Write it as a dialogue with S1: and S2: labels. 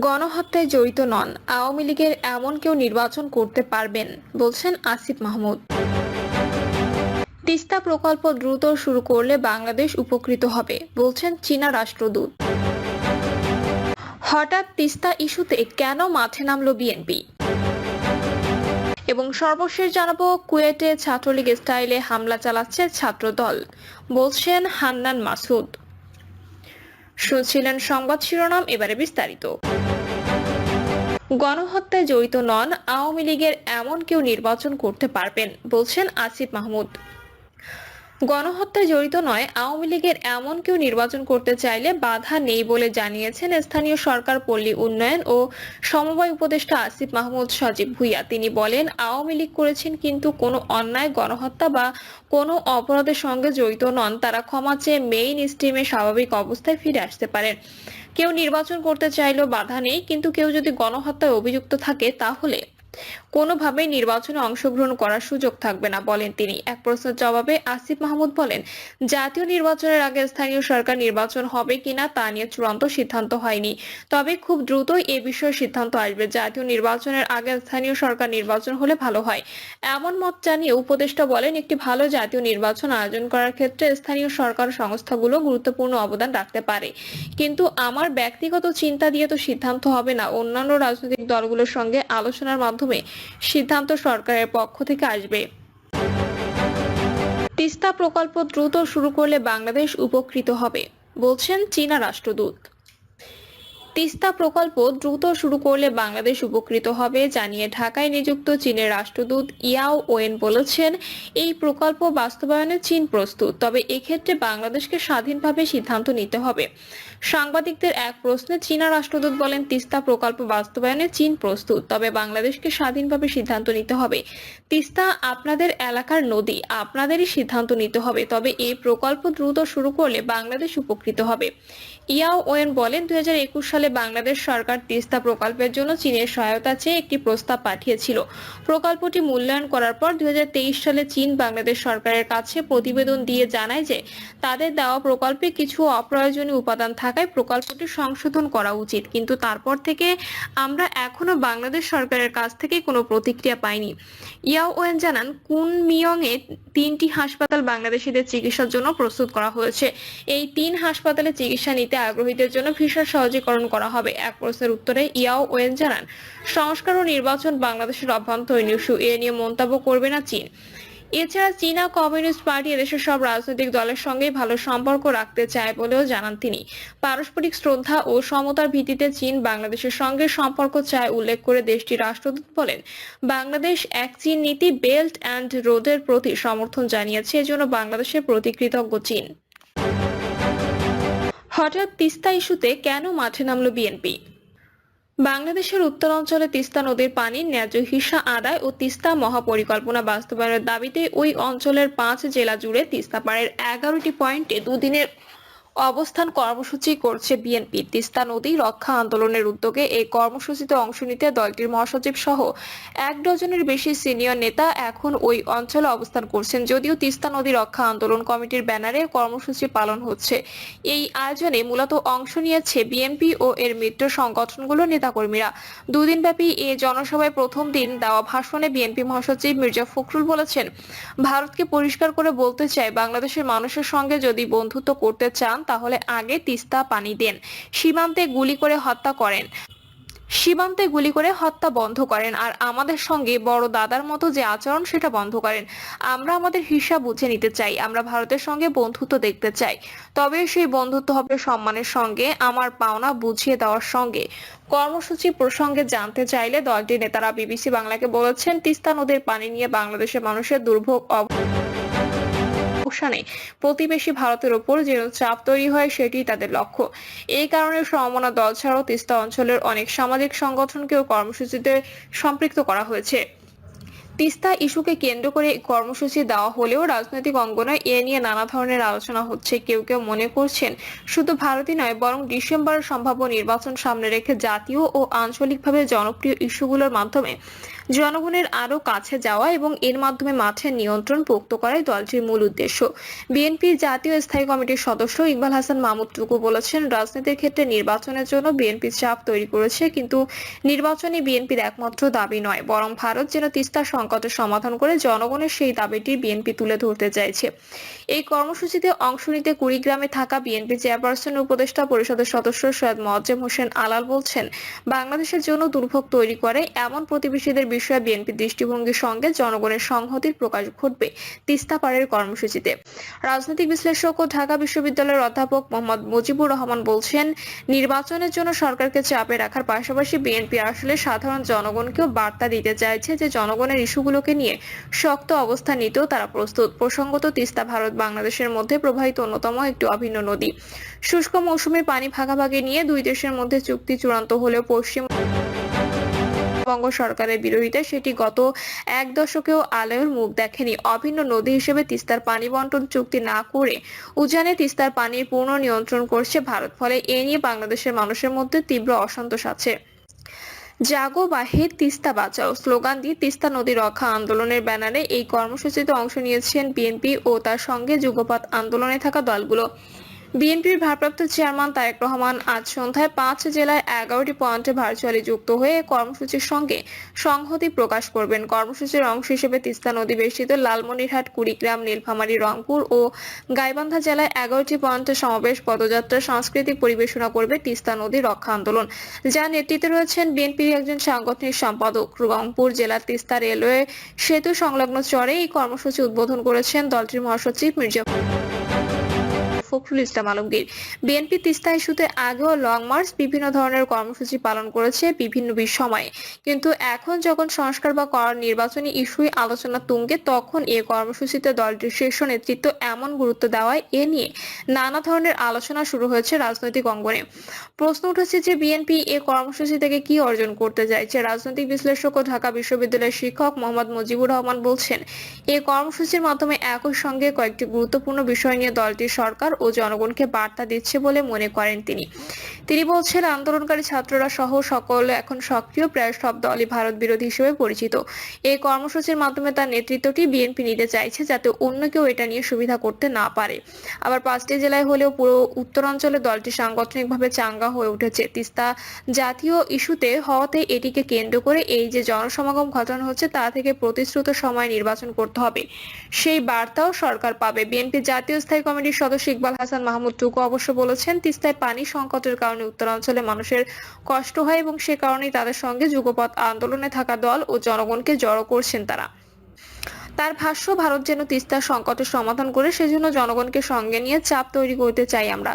S1: গণহত্যায় জড়িত নন, আওয়ামী লীগের এমন কেউ নির্বাচন করতে পারবেন বলছেন আসিফ মাহমুদ। তিস্তা প্রকল্প দ্রুত শুরু করলে বাংলাদেশ উপকৃত হবে বলছেন চীনা রাষ্ট্রদূত। হঠাৎ তিস্তা ইস্যুতে কেন মাঠে নামলো বিএনপি? এবং সর্বশেষ জানাবো, কুয়েটে ছাত্রলীগ স্টাইলে হামলা চালাচ্ছে ছাত্রদল বলছেন হান্নান মাসুদ। শুনছিলেন সংবাদ শিরোনাম, এবারে বিস্তারিত। গণহত্যায় জড়িত নন, আওয়ামী লীগের এমন কেউ নির্বাচন করতে পারবেন বলছেন আসিফ মাহমুদ। গণহত্যায় জড়িত নয়, আওয়ামী লীগের এমন কেউ নির্বাচন করতে চাইলে বাধা নেই বলে জানিয়েছেন স্থানীয় সরকার, পল্লী উন্নয়ন ও সমবায় উপদেষ্টা আসিফ মাহমুদ সজীব ভুইয়া। তিনি বলেন, আওয়ামী লীগ করেছেন কিন্তু কোনো অন্যায়, গণহত্যা বা কোনো অপরাধের সঙ্গে জড়িত নন। তারা ক্ষমা চেয়ে মেইন স্ট্রিমে স্বাভাবিক অবস্থায় ফিরে আসতে পারেন। কেউ নির্বাচন করতে চাইলেও বাধা নেই, কিন্তু কেউ যদি গণহত্যায় অভিযুক্ত থাকে তাহলে কোনোভাবেই নির্বাচনে অংশগ্রহণ করার সুযোগ থাকবে না বলেন তিনি। এক প্রশ্নের জবাবে আসিফ মাহমুদ বলেন, জাতীয় নির্বাচনের আগে স্থানীয় সরকার নির্বাচন হবে কিনা তা নিয়ে চূড়ান্ত সিদ্ধান্ত হয়নি, তবে খুব দ্রুতই এ বিষয়ে সিদ্ধান্ত আসবে। জাতীয় নির্বাচনের আগে স্থানীয় সরকার নির্বাচন হলে ভালো হয়, এমন মত জানিয়ে উপদেষ্টা বলেন, একটি ভালো জাতীয় নির্বাচন আয়োজন করার ক্ষেত্রে স্থানীয় সরকার সংস্থাগুলো গুরুত্বপূর্ণ অবদান রাখতে পারে, কিন্তু আমার ব্যক্তিগত চিন্তা দিয়ে তো সিদ্ধান্ত হবে না। অন্যান্য রাজনৈতিক দলগুলোর সঙ্গে আলোচনার মাধ্যমে সিদ্ধান্ত সরকারের পক্ষ থেকে আসবে। তিস্তা প্রকল্প দ্রুত শুরু করলে বাংলাদেশ উপকৃত হবে বলছেন চীনা রাষ্ট্রদূত। তিস্তা প্রকল্প দ্রুত শুরু করলে বাংলাদেশ উপকৃত হবে জানিয়ে ঢাকায় নিযুক্ত চীনের রাষ্ট্রদূত ইয়াও ওয়েন বলেছেন, এই প্রকল্প বাস্তবায়নে চীন প্রস্তুত, তবে এক্ষেত্রে বাংলাদেশকে স্বাধীনভাবে সিদ্ধান্ত নিতে হবে। সাংবাদিকদের এক প্রশ্নে চীনা রাষ্ট্রদূত বলেন, তিস্তা প্রকল্প বাস্তবায়নে চীন প্রস্তুত, তবে বাংলাদেশকে স্বাধীনভাবে সিদ্ধান্ত নিতে হবে। তিস্তা আপনাদের এলাকার নদী, আপনাদেরই সিদ্ধান্ত নিতে হবে, তবে এই প্রকল্প দ্রুত শুরু করলে বাংলাদেশ উপকৃত হবে। ইয়াও ওয়েন বলেন, 2021 সালে বাংলাদেশ সরকার তিস্তা প্রকল্পের জন্য চীনের সহায়তা চেয়ে একটি প্রস্তাব পাঠিয়েছিল। প্রকল্পটি মূল্যায়ন করার পর 2023 সালে চীন বাংলাদেশ সরকারের কাছে প্রতিবেদন দিয়ে জানায় যে তাদের দেওয়া প্রকল্পে কিছু অপ্রয়োজনীয় উপাদান থাকায় প্রকল্পটি সংশোধন করা উচিত, কিন্তু তারপর থেকে আমরা এখনো বাংলাদেশ সরকারের কাছ থেকে কোনো প্রতিক্রিয়া পাইনি। ইয়াও ওয়েন জানান, কুনমিয়ংয়ে 3টি হাসপাতাল বাংলাদেশিদের চিকিৎসার জন্য প্রস্তুত করা হয়েছে। এই 3 হাসপাতালে চিকিৎসা নিতে আগ্রহীদের জন্য ভিসা সহজীকরণ করা হবে। এক প্রশ্নের উত্তরে ইয়াও ওয়েন জানান, সংস্কার ও নির্বাচন বাংলাদেশের অভ্যন্তরীণ ইস্যু, এ নিয়ে মন্তব্য করবে না চীন। এছাড়া চীনা কমিউনিস্ট পার্টি এদেশের সব রাজনৈতিক দলের সঙ্গেই ভালো সম্পর্ক রাখতে চায় বলেও জানান তিনি। পারস্পরিক শ্রদ্ধা ও সমতার ভিত্তিতে চীন বাংলাদেশের সঙ্গে সম্পর্ক চায় উল্লেখ করে দেশটির রাষ্ট্রদূত বলেন, বাংলাদেশ এক চীন নীতি, বেল্ট অ্যান্ড রোডের প্রতি সমর্থন জানিয়েছে, এজন্য বাংলাদেশের প্রতি কৃতজ্ঞ চীন। হঠাৎ তিস্তা ইস্যুতে কেন মাঠে নামলো বিএনপি? বাংলাদেশের উত্তরাঞ্চলে তিস্তা নদীর পানির ন্যায্য হিস্সা আদায় ও তিস্তা মহাপরিকল্পনা বাস্তবায়নের দাবিতে ওই অঞ্চলের 5 জেলা জুড়ে তিস্তা পাড়ের 11টি পয়েন্টে দুদিনের অবস্থান কর্মসূচি করছে বিএনপি। তিস্তা নদী রক্ষা আন্দোলনের উদ্যোগে এই কর্মসূচিতে অংশ নিতে দলটির মহাসচিব সহ 1 ডজনের বেশি সিনিয়র নেতা এখন ওই অঞ্চলে অবস্থান করছেন। যদিও তিস্তা নদী রক্ষা আন্দোলন কমিটির ব্যানারে কর্মসূচি পালন হচ্ছে, এই আয়োজনে মূলত অংশ নিয়েছে বিএনপি ও এর মিত্র সংগঠনগুলোর নেতাকর্মীরা। দুদিনব্যাপী এই জনসভায় প্রথম দিন দেওয়া ভাষণে বিএনপি মহাসচিব মির্জা ফখরুল বলেছেন, ভারতকে পরিষ্কার করে বলতে চাই, বাংলাদেশের মানুষের সঙ্গে যদি বন্ধুত্ব করতে চান তাহলে আগে তিস্তা পানি দেন, সীমান্তে গুলি করে হত্যা বন্ধ করেন, আর আমাদের সঙ্গে বড় দাদার মতো যে আচরণ সেটা বন্ধ করেন। আমরা আমাদের হিসাব বুঝে নিতে চাই, আমরা ভারতের সঙ্গে বন্ধুত্ব দেখতে চাই, তবে সেই বন্ধুত্ব হবে সম্মানের সঙ্গে, আমার পাওনা বুঝিয়ে দেওয়ার সঙ্গে। কর্মসূচি প্রসঙ্গে জানতে চাইলে দলটির নেতারা বিবিসি বাংলাকে বলেছেন, তিস্তা নদীর পানি নিয়ে বাংলাদেশের মানুষের দুর্ভোগ অবসানে প্রতিবেশী ভারতের উপর যেন চাপ তৈরি হয় সেটি তাদের লক্ষ্য। এই কারণে সমমনা দল ছাড়াও তিস্তা অঞ্চলের অনেক সামাজিক সংগঠনকেও কর্মসূচিতে সম্পৃক্ত করা হয়েছে। তিস্তা ইস্যুকে কেন্দ্র করে এই কর্মসূচি দেওয়া হলেও রাজনৈতিক অঙ্গনে এ নিয়ে নানা ধরনের আলোচনা হচ্ছে। কেউ কেউ মনে করছেন শুধু ভারতই নয়, বরং ডিসেম্বরের সম্ভাব্য নির্বাচন সামনে রেখে জাতীয় ও আঞ্চলিকভাবে জনপ্রিয় ইস্যুগুলোর মাধ্যমে জনগণের আরো কাছে যাওয়া এবং এর মাধ্যমে মাঠের নিয়ন্ত্রণ পোক্ত করাই দলটির মূল উদ্দেশ্য। বিএনপির জাতীয় স্থায়ী কমিটির সদস্য ইকবাল হাসান মাহমুদ টুকু বলেছেন, রাজনীতির ক্ষেত্রে নির্বাচনের জন্য বিএনপি চাপ তৈরি করেছে, কিন্তু নির্বাচনই বিএনপির একমাত্র দাবি নয়, বরং ভারত যেন তিস্তা সংকটের সমাধান করে জনগণের সেই দাবিটি বিএনপি তুলে ধরতে চাইছে। এই কর্মসূচিতে অংশ নিতে কুড়িগ্রামে থাকা বিএনপি চেয়ারপারসন উপদেষ্টা পরিষদের সদস্য সৈয়দ মোয়াজ্জেম হোসেন আলাল বলছেন, বাংলাদেশের জন্য দুর্ভোগ তৈরি করে এমন প্রতিবেশীদের বিষয়ে বিএনপির দৃষ্টিভঙ্গির সঙ্গে জনগণের সংহতির প্রকাশ ঘটবে তিস্তা পারের কর্মসূচিতে। রাজনৈতিক বিশ্লেষক ও ঢাকা বিশ্ববিদ্যালয়ের অধ্যাপক মোহাম্মদ মুজিবুর রহমান বলছেন, নির্বাচনের জন্য সরকারকে চাপে রাখার পাশাপাশি বিএনপি আসলে সাধারণ জনগণকেও বার্তা দিতে চাইছে যে জনগণের ইস্যুগুলোকে নিয়ে শক্ত অবস্থান নিতেও তারা প্রস্তুত। প্রসঙ্গত, তিস্তা ভারত বাংলাদেশের মধ্যে প্রবাহিত অন্যতম একটি অভিন্ন নদী। শুষ্ক মৌসুমে পানি ভাগাভাগি নিয়ে দুই দেশের মধ্যে চুক্তি চূড়ান্ত হলেও পশ্চিমবঙ্গ সরকারের বিরোধিতায় সেটি গত এক দশকেও আলোর মুখ দেখেনি। অভিন্ন নদী হিসেবে তিস্তার পানি বন্টন চুক্তি না করে উজানে তিস্তার পানির পূর্ণ নিয়ন্ত্রণ করছে ভারত। ফলে এ নিয়ে বাংলাদেশের মানুষের মধ্যে তীব্র অসন্তোষ আছে। জাগো বাহির তিস্তা বাঁচাও স্লোগান দিয়ে তিস্তা নদী রক্ষা আন্দোলনের ব্যানারে এই কর্মসূচিতে অংশ নিয়েছেন বিএনপি ও তার সঙ্গে যুগপৎ আন্দোলনে থাকা দলগুলো। বিএনপির ভারপ্রাপ্ত চেয়ারম্যান তারেক রহমান আজ সন্ধ্যায় 5 জেলায় 11টি পয়েন্টে ভার্চুয়ালি যুক্ত হয়ে কর্মসূচির সঙ্গে সংহতি প্রকাশ করবেন। কর্মসূচির অংশ হিসেবে তিস্তা নদী বেষ্টিত লালমনিরহাট, কুড়িগ্রাম, নীলফামারী, রংপুর ও গাইবান্ধা জেলায় 11টি পয়েন্টে সমাবেশ, পদযাত্রা, সাংস্কৃতিক পরিবেশনা করবে তিস্তা নদী রক্ষা আন্দোলন, যার নেতৃত্বে রয়েছেন বিএনপির একজন সাংগঠনিক সম্পাদক। রংপুর জেলার তিস্তা রেলওয়ে সেতু সংলগ্ন চরে এই কর্মসূচি উদ্বোধন করেছেন দলটির মহাসচিব মির্জা ফখরুল ইসলাম আলমগীর। বিএনপি তিস্তা ইস্যুতে আগেও লং মার্চ, বিভিন্ন ধরনের কর্মসূচি পালন করেছে বিভিন্ন সময়ে, কিন্তু এখন যখন সংস্কার বা করার নির্বাচনী ইস্যুই আলোচনা তুঙ্গে, তখন এই কর্মসূচিতে দলটির শীর্ষ নেতৃত্ব এমন গুরুত্ব দেওয়ায় এ নিয়ে নানা ধরনের আলোচনা শুরু হয়েছে রাজনৈতিক অঙ্গনে। প্রশ্ন উঠেছে যে বিএনপি এ কর্মসূচি থেকে কি অর্জন করতে চাইছে। রাজনৈতিক বিশ্লেষক ও ঢাকা বিশ্ববিদ্যালয়ের শিক্ষক মোহাম্মদ মুজিবুর রহমান বলছেন, এই কর্মসূচির মাধ্যমে একই সঙ্গে কয়েকটি গুরুত্বপূর্ণ বিষয় নিয়ে দলটি সরকার ও জনগণকে বার্তা দিচ্ছে বলে মনে করেন তিনি বলছেন, আন্দোলনকারী ছাত্ররা সহ সকল এখন সক্রিয় প্রায় সব দলই ভারত বিরোধী হিসেবে পরিচিত। এই কর্মসূচির মাধ্যমে তার নেতৃত্বটি বিএনপি নিতে চাইছে, যাতে অন্য কেউ এটা নিয়ে সুবিধা করতে না পারে। আবার 5টি জেলায় হলেও পুরো উত্তরাঞ্চলে দলটি সাংগঠনিকভাবে চাঙ্গা হয়ে উঠেছে। তিস্তা জাতীয় ইস্যুতে হওয়াতে এটিকে কেন্দ্র করে এই যে জনসমাগম ঘটানো হচ্ছে, তা থেকে প্রতিশ্রুত সময় নির্বাচন করতে হবে, সেই বার্তাও সরকার পাবে। বিএনপি জাতীয় স্থায়ী কমিটির সদস্য ইকবাল হাসান মাহমুদ টুকু অবশ্য বলেছেন, তিস্তায় পানি সংকটের কারণে উত্তরাঞ্চলে মানুষের কষ্ট হয় এবং সে কারণেই তাদের সঙ্গে যুগপৎ আন্দোলনে থাকা দল ও জনগণকে জড়ো করছেন তারা। তার ভাষ্য, ভারত যেন তিস্তার সংকটের সমাধান করে সেজন্য জনগণকে সঙ্গে নিয়ে চাপ তৈরি করতে চাই আমরা।